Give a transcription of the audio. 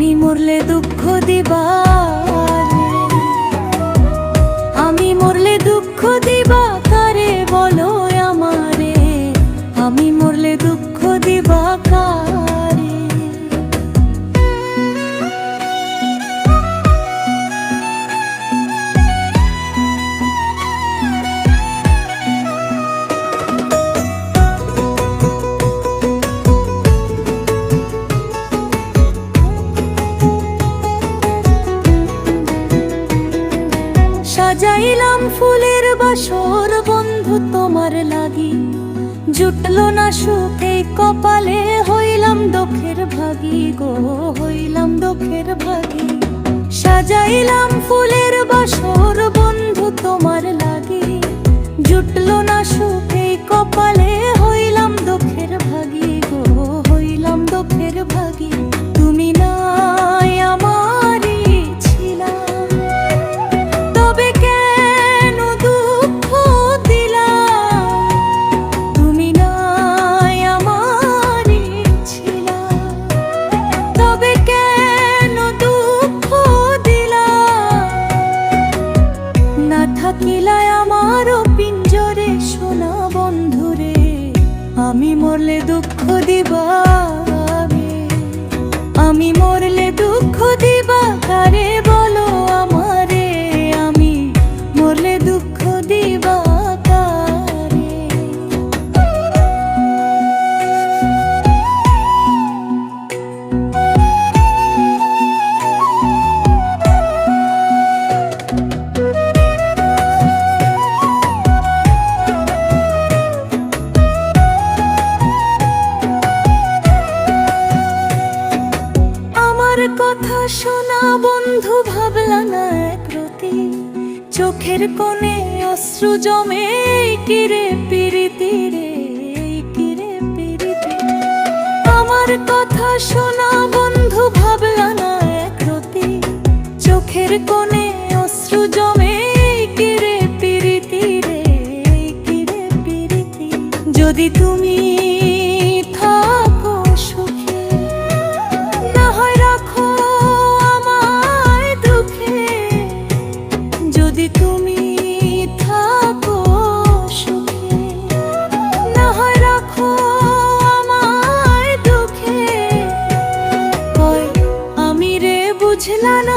আমি মরলে দুঃখ দিবা রে, আমি মরলে দুঃখ দিবা কারে বলো আমারে, আমি মরলে দুঃখ দিবা কারে। সাজাইলাম ফুলের বাসর বন্ধু তোমার লাগি, জুটলো না সুখ এই কপালে, হইলাম দুঃখের ভাগী গো, হইলাম দুঃখের ভাগী। সাজাইলাম ফুলের বাসর বন্ধু তোমার লাগি, জুটলো না সুখ এই কপালে, হইলাম দুঃখের ভাগী গো, হইলাম দুঃখের ভাগী। তুমি নাই আমারই ছিলা, তবে কেন দুঃখ দিলা? তুমি নাই আমারই ছিলা, তবে কেন দুঃখ দিলা? না থাকিলাই আমারও পিঞ্জরে সোনা বন্ধুরে, আমি মরলে দুঃখ দিবা রে, আমি মরলে দুঃখ দিবা কারে বলো আমারে, আমি মরলে দুঃখ দিবা কারে। কথা শোনা বন্ধু ভাবলা না একরতি, চোখের কোণে অশ্রু জমে কিরে পিরিতি রে, কিরে পিরিতি। আমার কথা শোনা বন্ধু ভাবলা না একরতি, চোখের কোণে অশ্রু জমে কিরে পিরিতি রে, কিরে পিরিতি। যদি তুমি থাকো সুখে, না হয় রাখো আমায় দুঃখে। যদি তুমি থাকো সুখে, না হয় রাখো আমায় দুঃখে। কই আমি রে বুঝলা না